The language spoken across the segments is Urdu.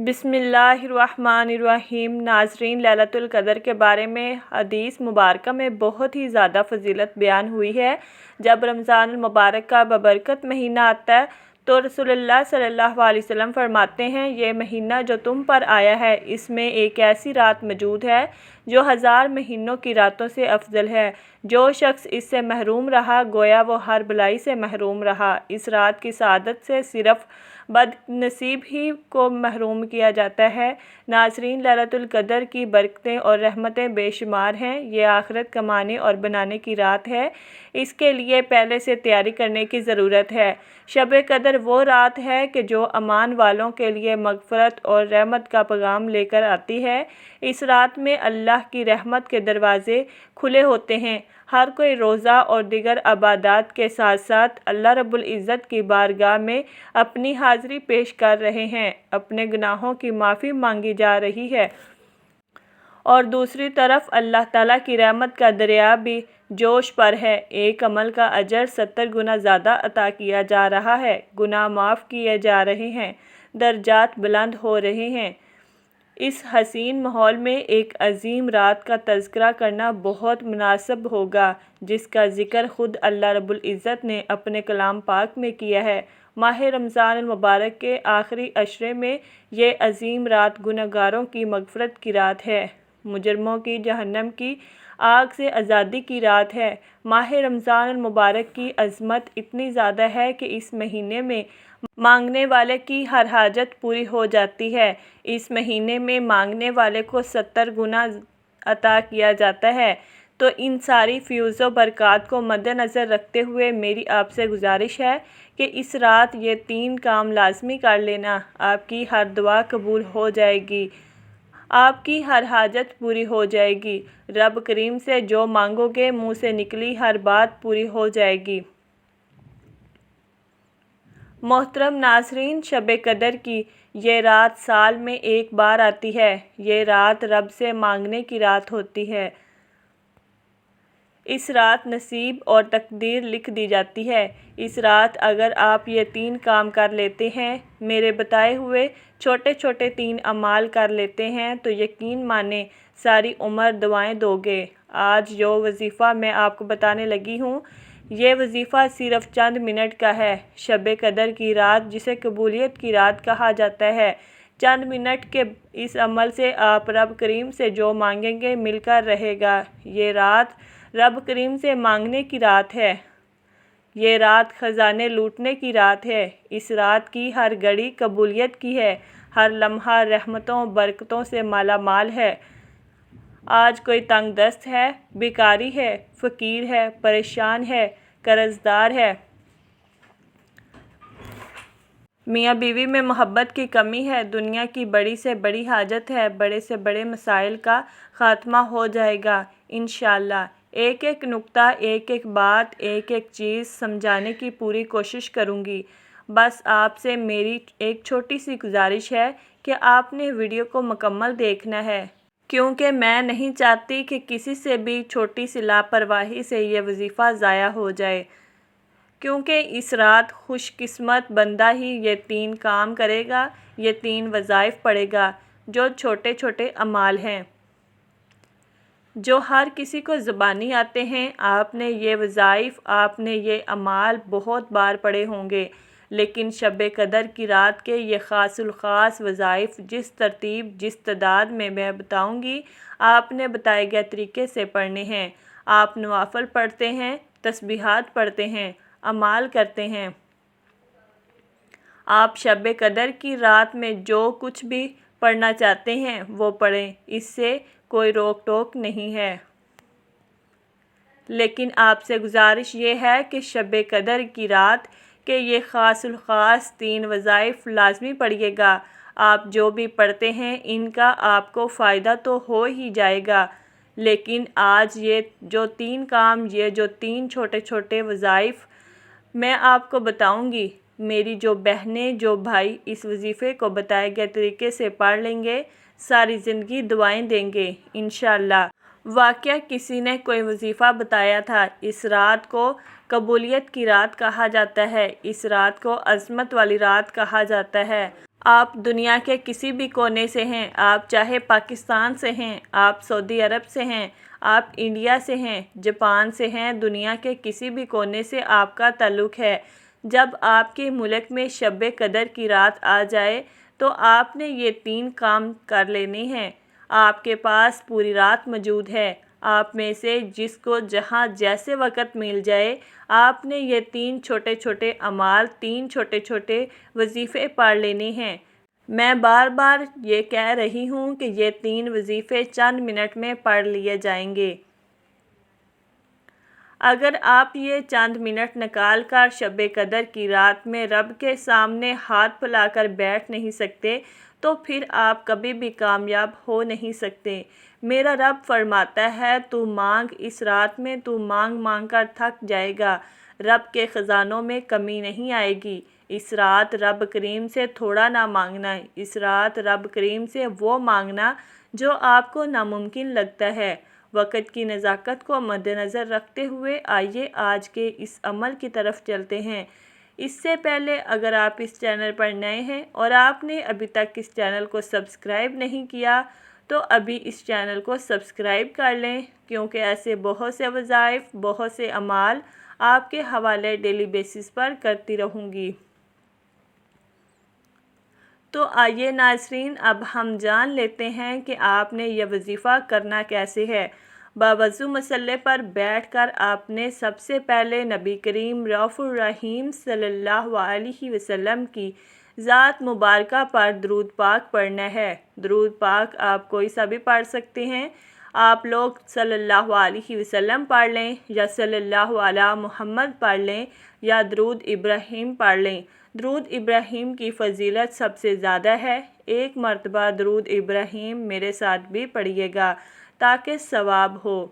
بسم اللہ الرحمن الرحیم۔ ناظرین، لیلۃ القدر کے بارے میں حدیث مبارکہ میں بہت ہی زیادہ فضیلت بیان ہوئی ہے۔ جب رمضان المبارک کا ببرکت مہینہ آتا ہے تو رسول اللہ صلی اللہ علیہ وسلم فرماتے ہیں، یہ مہینہ جو تم پر آیا ہے اس میں ایک ایسی رات موجود ہے جو 1000 مہینوں کی راتوں سے افضل ہے۔ جو شخص اس سے محروم رہا گویا وہ ہر بھلائی سے محروم رہا۔ اس رات کی سعادت سے صرف بد نصیب ہی کو محروم کیا جاتا ہے۔ ناظرین، لیلۃ القدر کی برکتیں اور رحمتیں بے شمار ہیں۔ یہ آخرت کمانے اور بنانے کی رات ہے۔ اس کے لیے پہلے سے تیاری کرنے کی ضرورت ہے۔ شب قدر وہ رات ہے کہ جو ایمان والوں کے لیے مغفرت اور رحمت کا پیغام لے کر آتی ہے۔ اس رات میں اللہ کی رحمت کے دروازے کھلے ہوتے ہیں۔ ہر کوئی روزہ اور دیگر عبادات کے ساتھ ساتھ اللہ رب العزت کی بارگاہ میں اپنی حاضری پیش کر رہے ہیں، اپنے گناہوں کی معافی مانگی جا رہی ہے اور دوسری طرف اللہ تعالیٰ کی رحمت کا دریا بھی جوش پر ہے۔ ایک عمل کا اجر 70 گنا زیادہ عطا کیا جا رہا ہے، گناہ معاف کیے جا رہے ہیں، درجات بلند ہو رہے ہیں۔ اس حسین ماحول میں ایک عظیم رات کا تذکرہ کرنا بہت مناسب ہوگا، جس کا ذکر خود اللہ رب العزت نے اپنے کلام پاک میں کیا ہے۔ ماہ رمضان المبارک کے آخری عشرے میں یہ عظیم رات گنہگاروں کی مغفرت کی رات ہے، مجرموں کی جہنم کی آگ سے آزادی کی رات ہے۔ ماہ رمضان المبارک کی عظمت اتنی زیادہ ہے کہ اس مہینے میں مانگنے والے کی ہر حاجت پوری ہو جاتی ہے۔ اس مہینے میں مانگنے والے کو 70 گنا عطا کیا جاتا ہے۔ تو ان ساری فیوز و برکات کو مد نظر رکھتے ہوئے میری آپ سے گزارش ہے کہ اس رات یہ 3 کام لازمی کر لینا۔ آپ کی ہر دعا قبول ہو جائے گی، آپ کی ہر حاجت پوری ہو جائے گی، رب کریم سے جو مانگو گے منہ سے نکلی ہر بات پوری ہو جائے گی۔ محترم ناظرین، شب قدر کی یہ رات سال میں ایک بار آتی ہے۔ یہ رات رب سے مانگنے کی رات ہوتی ہے۔ اس رات نصیب اور تقدیر لکھ دی جاتی ہے۔ اس رات اگر آپ یہ 3 کام کر لیتے ہیں، میرے بتائے ہوئے چھوٹے چھوٹے 3 اعمال کر لیتے ہیں تو یقین مانیں ساری عمر دعائیں دو گے۔ آج جو وظیفہ میں آپ کو بتانے لگی ہوں، یہ وظیفہ صرف چند منٹ کا ہے۔ شب قدر کی رات جسے قبولیت کی رات کہا جاتا ہے، چند منٹ کے اس عمل سے آپ رب کریم سے جو مانگیں گے مل کر رہے گا۔ یہ رات رب کریم سے مانگنے کی رات ہے۔ یہ رات خزانے لوٹنے کی رات ہے۔ اس رات کی ہر گھڑی قبولیت کی ہے، ہر لمحہ رحمتوں برکتوں سے مالا مال ہے۔ آج کوئی تنگ دست ہے، بیکاری ہے، فقیر ہے، پریشان ہے، قرض دار ہے، میاں بیوی میں محبت کی کمی ہے، دنیا کی بڑی سے بڑی حاجت ہے، بڑے سے بڑے مسائل کا خاتمہ ہو جائے گا انشاءاللہ۔ ایک ایک نکتہ، ایک ایک بات، ایک ایک چیز سمجھانے کی پوری کوشش کروں گی۔ بس آپ سے میری ایک چھوٹی سی گزارش ہے کہ آپ نے ویڈیو کو مکمل دیکھنا ہے، کیونکہ میں نہیں چاہتی کہ کسی سے بھی چھوٹی سی لاپرواہی سے یہ وظیفہ ضائع ہو جائے، کیونکہ اس رات خوش قسمت بندہ ہی یہ 3 کام کرے گا، یہ 3 وظائف پڑھے گا جو چھوٹے چھوٹے اعمال ہیں، جو ہر کسی کو زبانی آتے ہیں۔ آپ نے یہ وظائف، آپ نے یہ اعمال بہت بار پڑھے ہوں گے، لیکن شب قدر کی رات کے یہ خاص الخاص وظائف جس ترتیب، جس تعداد میں بتاؤں گی، آپ نے بتائے گئے طریقے سے پڑھنے ہیں۔ آپ نوافل پڑھتے ہیں، تسبیحات پڑھتے ہیں، اعمال کرتے ہیں۔ آپ شب قدر کی رات میں جو کچھ بھی پڑھنا چاہتے ہیں وہ پڑھیں، اس سے کوئی روک ٹوک نہیں ہے۔ لیکن آپ سے گزارش یہ ہے کہ شب قدر کی رات کے یہ خاص الخاص 3 وظائف لازمی پڑھیے گا۔ آپ جو بھی پڑھتے ہیں ان کا آپ کو فائدہ تو ہو ہی جائے گا، لیکن آج یہ جو 3 کام، یہ جو 3 چھوٹے چھوٹے وظائف میں آپ کو بتاؤں گی، میری جو بہنیں، جو بھائی اس وظیفے کو بتائے گئے طریقے سے پڑھ لیں گے، ساری زندگی دعائیں دیں گے انشاءاللہ۔ واقعہ کسی نے کوئی وظیفہ بتایا تھا۔ اس رات کو قبولیت کی رات کہا جاتا ہے، اس رات کو عظمت والی رات کہا جاتا ہے۔ آپ دنیا کے کسی بھی کونے سے ہیں، آپ چاہے پاکستان سے ہیں، آپ سعودی عرب سے ہیں، آپ انڈیا سے ہیں، جاپان سے ہیں، دنیا کے کسی بھی کونے سے آپ کا تعلق ہے، جب آپ کے ملک میں شب قدر کی رات آ جائے تو آپ نے یہ 3 کام کر لینے ہیں۔ آپ کے پاس پوری رات موجود ہے، آپ میں سے جس کو جہاں جیسے وقت مل جائے آپ نے یہ 3 چھوٹے چھوٹے اعمال، 3 چھوٹے چھوٹے وظیفے پڑھ لینے ہیں۔ میں بار بار یہ کہہ رہی ہوں کہ یہ 3 وظیفے چند منٹ میں پڑھ لیے جائیں گے۔ اگر آپ یہ چند منٹ نکال کر شب قدر کی رات میں رب کے سامنے ہاتھ پھیلا کر بیٹھ نہیں سکتے تو پھر آپ کبھی بھی کامیاب ہو نہیں سکتے۔ میرا رب فرماتا ہے تو مانگ، اس رات میں تو مانگ مانگ کر تھک جائے گا، رب کے خزانوں میں کمی نہیں آئے گی۔ اس رات رب کریم سے تھوڑا نہ مانگنا، اس رات رب کریم سے وہ مانگنا جو آپ کو ناممکن لگتا ہے۔ وقت کی نزاکت کو مد نظر رکھتے ہوئے آئیے آج کے اس عمل کی طرف چلتے ہیں۔ اس سے پہلے اگر آپ اس چینل پر نئے ہیں اور آپ نے ابھی تک اس چینل کو سبسکرائب نہیں کیا تو ابھی اس چینل کو سبسکرائب کر لیں، کیونکہ ایسے بہت سے وظائف، بہت سے اعمال آپ کے حوالے ڈیلی بیسس پر کرتی رہوں گی۔ تو آئیے ناظرین، اب ہم جان لیتے ہیں کہ آپ نے یہ وظیفہ کرنا کیسے ہے۔ باوضو مسلح پر بیٹھ کر آپ نے سب سے پہلے نبی کریم رؤوف الرحیم صلی اللہ علیہ وسلم کی ذات مبارکہ پر درود پاک پڑھنا ہے۔ درود پاک آپ کوئی سا بھی پڑھ سکتے ہیں، آپ لوگ صلی اللہ علیہ وسلم پڑھ لیں یا صلی اللہ علی محمد پڑھ لیں یا درود ابراہیم پڑھ لیں۔ درود ابراہیم کی فضیلت سب سے زیادہ ہے۔ ایک مرتبہ درود ابراہیم میرے ساتھ بھی پڑھیے گا تاکہ ثواب ہو۔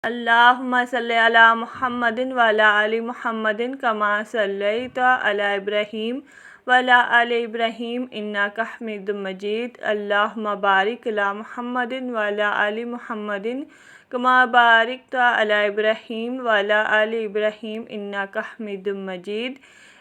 اللہم صلی علی محمد وعلی آل محمد کما صلیت علی ابراہیم وعلی آل ابراہیم انک حمید مجید۔ اللہم بارک علی محمد وعلی آل محمد کما بارکت علی ابراہیم وعلی آل ابراہیم انک حمید مجید۔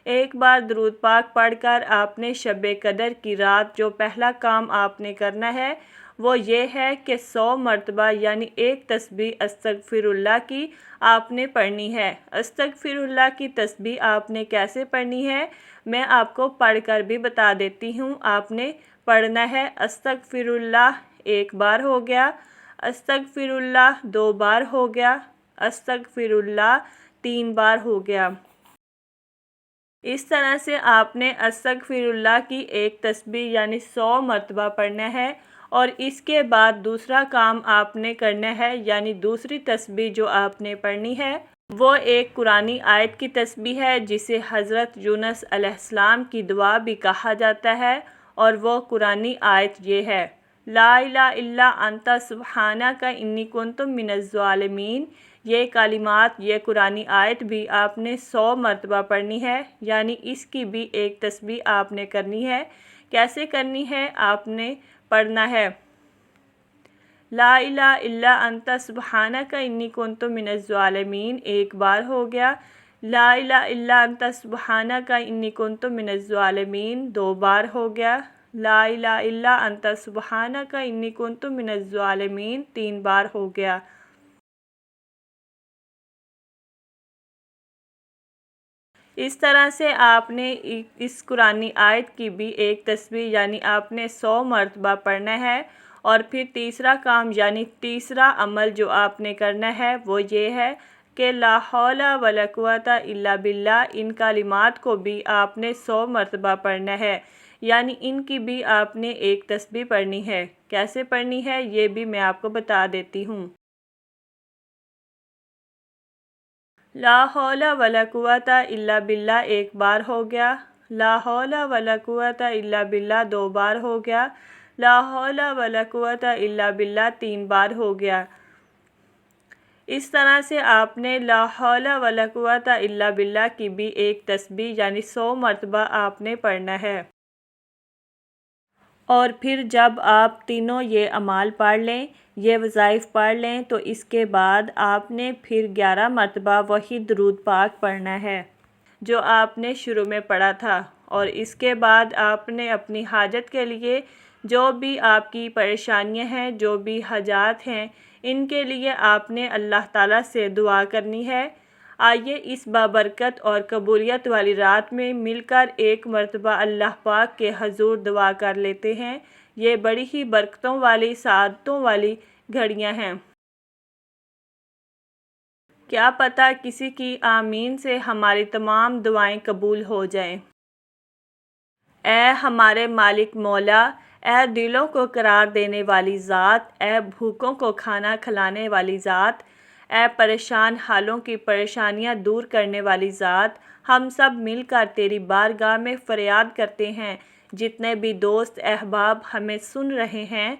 ایک بار درود پاک پڑھ کر آپ نے شب قدر کی رات جو پہلا کام آپ نے کرنا ہے وہ یہ ہے کہ 100 مرتبہ یعنی ایک تسبیح استغفر اللہ کی آپ نے پڑھنی ہے۔ استغفر اللہ کی تسبیح آپ نے کیسے پڑھنی ہے میں آپ کو پڑھ کر بھی بتا دیتی ہوں۔ آپ نے پڑھنا ہے استغفر اللہ 1 بار ہو گیا، استغفر اللہ 2 بار ہو گیا، استغفر اللہ 3 بار ہو گیا۔ اس طرح سے آپ نے استغفر اللہ کی ایک تسبیح یعنی 100 مرتبہ پڑھنا ہے، اور اس کے بعد دوسرا کام آپ نے کرنا ہے یعنی دوسری تسبیح جو آپ نے پڑھنی ہے وہ ایک قرآنی آیت کی تسبیح ہے جسے حضرت یونس علیہ السلام کی دعا بھی کہا جاتا ہے، اور وہ قرآنی آیت یہ ہے: لا الہ الا انت سبحانک انی کنت من الظالمین۔ یہ کلمات، یہ قرآنی آیت بھی آپ نے 100 مرتبہ پڑھنی ہے، یعنی اس کی بھی ایک تسبیح آپ نے کرنی ہے۔ کیسے کرنی ہے؟ آپ نے پڑھنا ہے لا الہ الا انت سبحانک انی کنت من الظالمین 1 بار ہو گیا، لا الہ الا انت سبحانک انی کنت من الظالمین 2 بار ہو گیا، لا الہ الا انت سبحانک انی کنت من الظالمین 3 بار ہو گیا۔ اس طرح سے آپ نے اس قرآنی آیت کی بھی ایک تسبیح یعنی آپ نے 100 مرتبہ پڑھنا ہے، اور پھر تیسرا کام یعنی تیسرا عمل جو آپ نے کرنا ہے وہ یہ ہے کہ لا حول ولا قوت الا باللہ، ان کلمات کو بھی آپ نے 100 مرتبہ پڑھنا ہے، یعنی ان کی بھی آپ نے ایک تسبیح پڑھنی ہے۔ کیسے پڑھنی ہے یہ بھی میں آپ کو بتا دیتی ہوں۔ لا حول ولا قوت الا باللہ 1 بار ہو گیا، لا حول ولا قوت الا باللہ 2 بار ہو گیا، لا حول ولا قوت الا باللہ 3 بار ہو گیا۔ اس طرح سے آپ نے لا حول ولا قوت الا باللہ کی بھی ایک تسبیح یعنی 100 مرتبہ آپ نے پڑھنا ہے۔ اور پھر جب آپ تینوں یہ اعمال پڑھ لیں، یہ وظائف پڑھ لیں تو اس کے بعد آپ نے پھر 11 مرتبہ وہی درود پاک پڑھنا ہے جو آپ نے شروع میں پڑھا تھا، اور اس کے بعد آپ نے اپنی حاجت کے لیے جو بھی آپ کی پریشانیاں ہیں، جو بھی حاجات ہیں، ان کے لیے آپ نے اللہ تعالیٰ سے دعا کرنی ہے۔ آئیے اس بابرکت اور قبولیت والی رات میں مل کر ایک مرتبہ اللہ پاک کے حضور دعا کر لیتے ہیں۔ یہ بڑی ہی برکتوں والی، سعادتوں والی گھڑیاں ہیں۔ کیا پتہ کسی کی آمین سے ہماری تمام دعائیں قبول ہو جائیں۔ اے ہمارے مالک مولا، اے دلوں کو قرار دینے والی ذات، اے بھوکوں کو کھانا کھلانے والی ذات، اے پریشان حالوں کی پریشانیاں دور کرنے والی ذات، ہم سب مل کر تیری بارگاہ میں فریاد کرتے ہیں۔ جتنے بھی دوست احباب ہمیں سن رہے ہیں،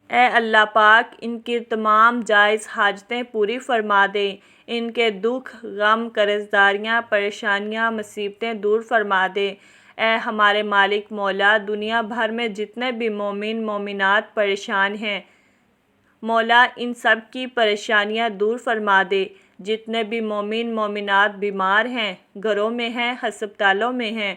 اے اللہ پاک ان کی تمام جائز حاجتیں پوری فرما دے، ان کے دکھ، غم، قرضداریاں، پریشانیاں، مصیبتیں دور فرما دے۔ اے ہمارے مالک مولا، دنیا بھر میں جتنے بھی مومن مومنات پریشان ہیں، مولا ان سب کی پریشانیاں دور فرما دے۔ جتنے بھی مومن مومنات بیمار ہیں، گھروں میں ہیں، ہسپتالوں میں ہیں،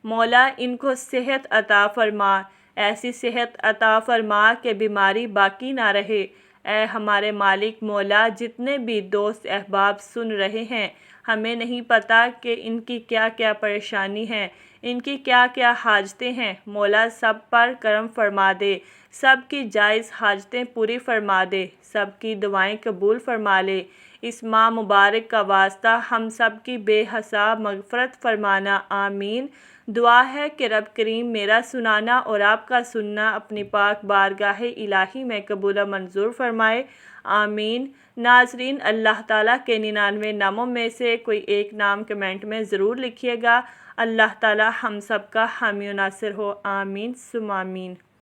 مولا ان کو صحت عطا فرما، ایسی صحت عطا فرما کہ بیماری باقی نہ رہے۔ اے ہمارے مالک مولا، جتنے بھی دوست احباب سن رہے ہیں، ہمیں نہیں پتہ کہ ان کی کیا کیا پریشانی ہے، ان کی کیا کیا حاجتیں ہیں، مولا سب پر کرم فرما دے، سب کی جائز حاجتیں پوری فرما دے، سب کی دعائیں قبول فرما لے۔ اس ماہ مبارک کا واسطہ ہم سب کی بے حساب مغفرت فرمانا، آمین۔ دعا ہے کہ رب کریم میرا سنانا اور آپ کا سننا اپنی پاک بارگاہ الہی میں قبول و منظور فرمائے، آمین۔ ناظرین، اللہ تعالیٰ کے 99 ناموں میں سے کوئی ایک نام کمنٹ میں ضرور لکھیے گا۔ اللہ تعالیٰ ہم سب کا حامی و ناصر ہو، آمین ثم آمین۔